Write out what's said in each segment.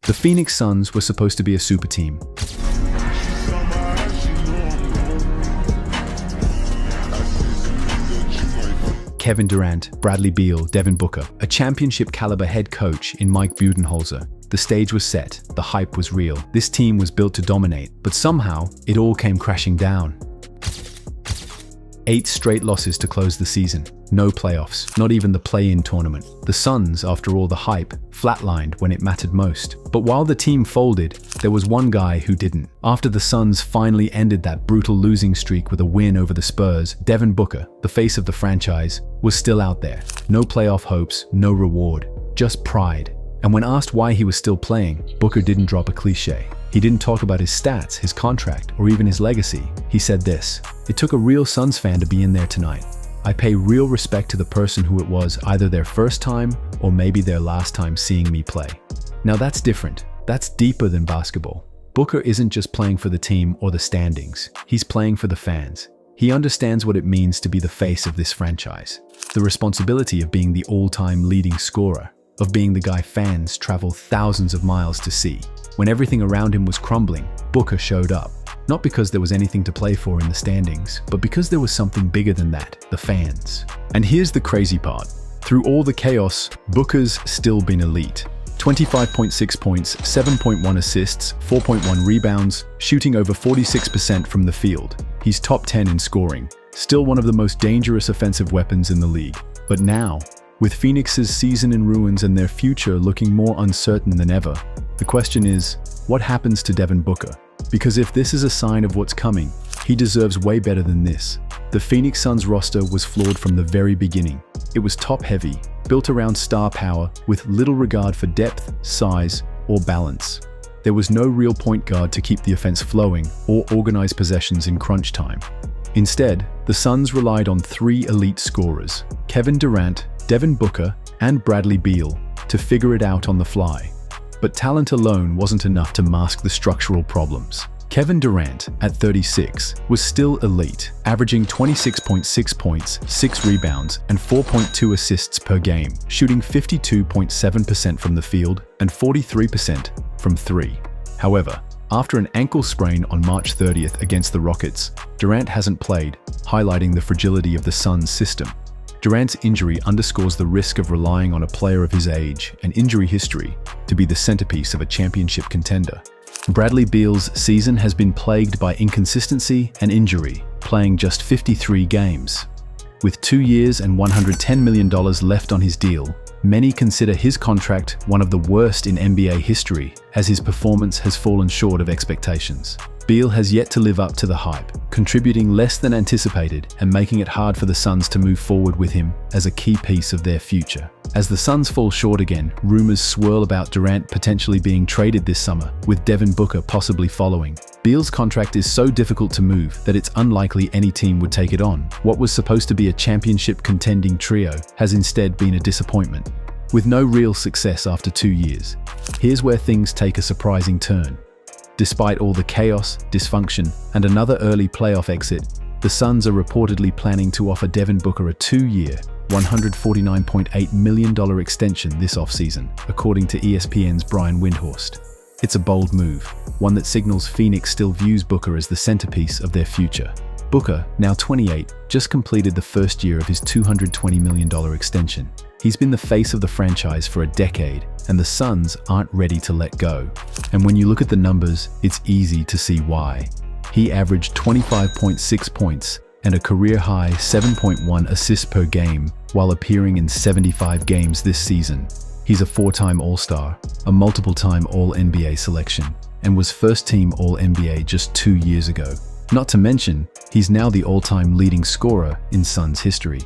The Phoenix Suns were supposed to be a super team. Kevin Durant, Bradley Beal, Devin Booker, a championship-caliber head coach in Mike Budenholzer. The stage was set, the hype was real. This team was built to dominate, but somehow, it all came crashing down. 8 straight losses to close the season. No playoffs, not even the play-in tournament. The Suns, after all the hype, flatlined when it mattered most. But while the team folded, there was one guy who didn't. After the Suns finally ended that brutal losing streak with a win over the Spurs, Devin Booker, the face of the franchise, was still out there. No playoff hopes, no reward, just pride. And when asked why he was still playing, Booker didn't drop a cliche. He didn't talk about his stats, his contract, or even his legacy. He said this: "It took a real Suns fan to be in there tonight. I pay real respect to the person who it was, either their first time or maybe their last time seeing me play." Now that's different. That's deeper than basketball. Booker isn't just playing for the team or the standings. He's playing for the fans. He understands what it means to be the face of this franchise. The responsibility of being the all-time leading scorer, of being the guy fans travel thousands of miles to see. When everything around him was crumbling, Booker showed up. Not because there was anything to play for in the standings, but because there was something bigger than that, the fans. And here's the crazy part. Through all the chaos, Booker's still been elite. 25.6 points, 7.1 assists, 4.1 rebounds, shooting over 46% from the field. He's top 10 in scoring, still one of the most dangerous offensive weapons in the league. But now, with Phoenix's season in ruins and their future looking more uncertain than ever, the question is, what happens to Devin Booker? Because if this is a sign of what's coming, he deserves way better than this. The Phoenix Suns roster was flawed from the very beginning. It was top-heavy, built around star power, with little regard for depth, size, or balance. There was no real point guard to keep the offense flowing or organize possessions in crunch time. Instead, the Suns relied on 3 elite scorers, Kevin Durant, Devin Booker, and Bradley Beal, to figure it out on the fly. But talent alone wasn't enough to mask the structural problems. Kevin Durant, at 36, was still elite, averaging 26.6 points, 6 rebounds, and 4.2 assists per game, shooting 52.7% from the field and 43% from 3. However, after an ankle sprain on March 30th against the Rockets, Durant hasn't played, highlighting the fragility of the Suns' system. Durant's injury underscores the risk of relying on a player of his age and injury history to be the centerpiece of a championship contender. Bradley Beal's season has been plagued by inconsistency and injury, playing just 53 games. With 2 years and $110 million left on his deal, many consider his contract one of the worst in NBA history, as his performance has fallen short of expectations. Beal has yet to live up to the hype, contributing less than anticipated and making it hard for the Suns to move forward with him as a key piece of their future. As the Suns fall short again, rumors swirl about Durant potentially being traded this summer, with Devin Booker possibly following. Beal's contract is so difficult to move that it's unlikely any team would take it on. What was supposed to be a championship contending trio has instead been a disappointment, with no real success after 2 years. Here's where things take a surprising turn. Despite all the chaos, dysfunction, and another early playoff exit, the Suns are reportedly planning to offer Devin Booker a 2-year, $149.8 million extension this offseason, according to ESPN's Brian Windhorst. It's a bold move, one that signals Phoenix still views Booker as the centerpiece of their future. Booker, now 28, just completed the first year of his $220 million extension. He's been the face of the franchise for a decade, and the Suns aren't ready to let go. And when you look at the numbers, it's easy to see why. He averaged 25.6 points and a career-high 7.1 assists per game while appearing in 75 games this season. He's a 4-time All-Star, a multiple-time All-NBA selection, and was first-team All-NBA just 2 years ago. Not to mention, he's now the all-time leading scorer in Suns history.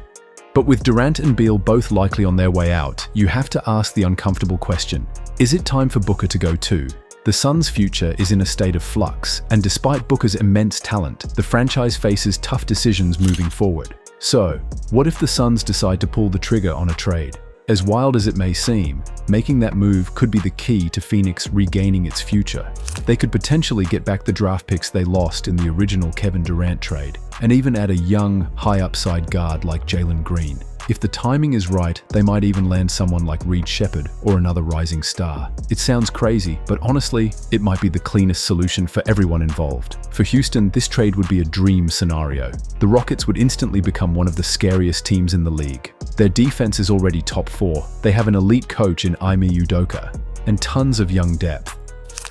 But with Durant and Beal both likely on their way out, you have to ask the uncomfortable question: is it time for Booker to go too? The Suns' future is in a state of flux, and despite Booker's immense talent, the franchise faces tough decisions moving forward. So, what if the Suns decide to pull the trigger on a trade? As wild as it may seem, making that move could be the key to Phoenix regaining its future. They could potentially get back the draft picks they lost in the original Kevin Durant trade, and even add a young, high-upside guard like Jalen Green. If the timing is right, they might even land someone like Reed Shepherd or another rising star. It sounds crazy, but honestly, it might be the cleanest solution for everyone involved. For Houston, this trade would be a dream scenario. The Rockets would instantly become one of the scariest teams in the league. Their defense is already top 4. They have an elite coach in Ime Udoka and tons of young depth.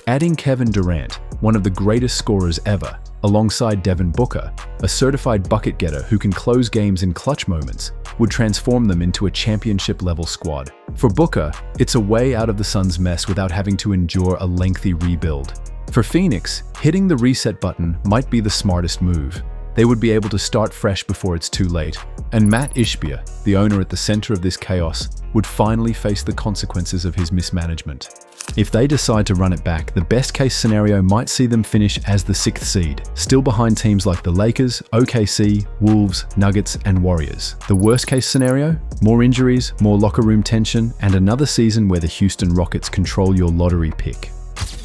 Adding Kevin Durant, one of the greatest scorers ever, alongside Devin Booker, a certified bucket getter who can close games in clutch moments, would transform them into a championship-level squad. For Booker, it's a way out of the Suns' mess without having to endure a lengthy rebuild. For Phoenix, hitting the reset button might be the smartest move. They would be able to start fresh before it's too late. And Matt Ishbia, the owner at the center of this chaos, would finally face the consequences of his mismanagement. If they decide to run it back, the best-case scenario might see them finish as the 6th seed, still behind teams like the Lakers, OKC, Wolves, Nuggets, and Warriors. The worst-case scenario? More injuries, more locker room tension, and another season where the Houston Rockets control your lottery pick.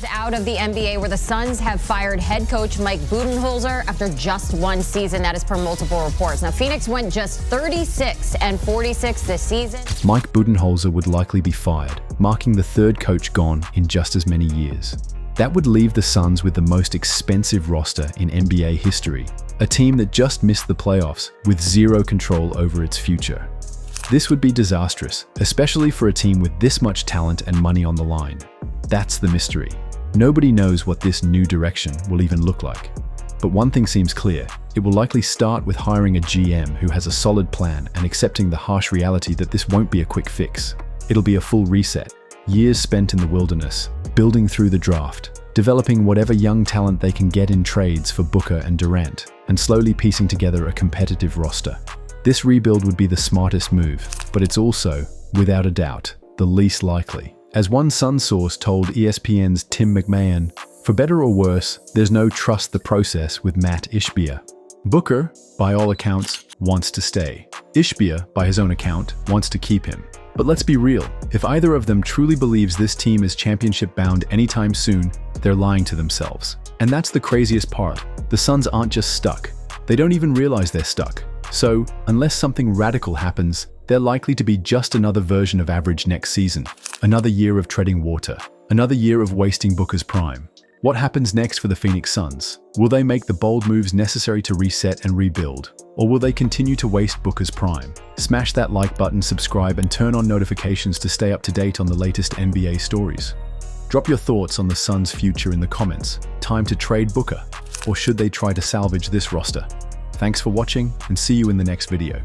Out of the NBA, where the Suns have fired head coach Mike Budenholzer after just one season. That is per multiple reports. Now, Phoenix went just 36-46 this season. Mike Budenholzer would likely be fired, marking the 3rd coach gone in just as many years. That would leave the Suns with the most expensive roster in NBA history, a team that just missed the playoffs with zero control over its future. This would be disastrous, especially for a team with this much talent and money on the line. That's the mystery. Nobody knows what this new direction will even look like. But one thing seems clear. It will likely start with hiring a GM who has a solid plan and accepting the harsh reality that this won't be a quick fix. It'll be a full reset. Years spent in the wilderness, building through the draft, developing whatever young talent they can get in trades for Booker and Durant, and slowly piecing together a competitive roster. This rebuild would be the smartest move, but it's also, without a doubt, the least likely. As one Sun source told ESPN's Tim McMahon, for better or worse, there's no trust the process with Matt Ishbia. Booker, by all accounts, wants to stay. Ishbia, by his own account, wants to keep him. But let's be real, if either of them truly believes this team is championship-bound anytime soon, they're lying to themselves. And that's the craziest part. The Suns aren't just stuck. They don't even realize they're stuck. So, unless something radical happens, they're likely to be just another version of average next season. Another year of treading water. Another year of wasting Booker's prime. What happens next for the Phoenix Suns? Will they make the bold moves necessary to reset and rebuild? Or will they continue to waste Booker's prime? Smash that like button, subscribe, and turn on notifications to stay up to date on the latest NBA stories. Drop your thoughts on the Suns' future in the comments. Time to trade Booker? Or should they try to salvage this roster? Thanks for watching, and see you in the next video.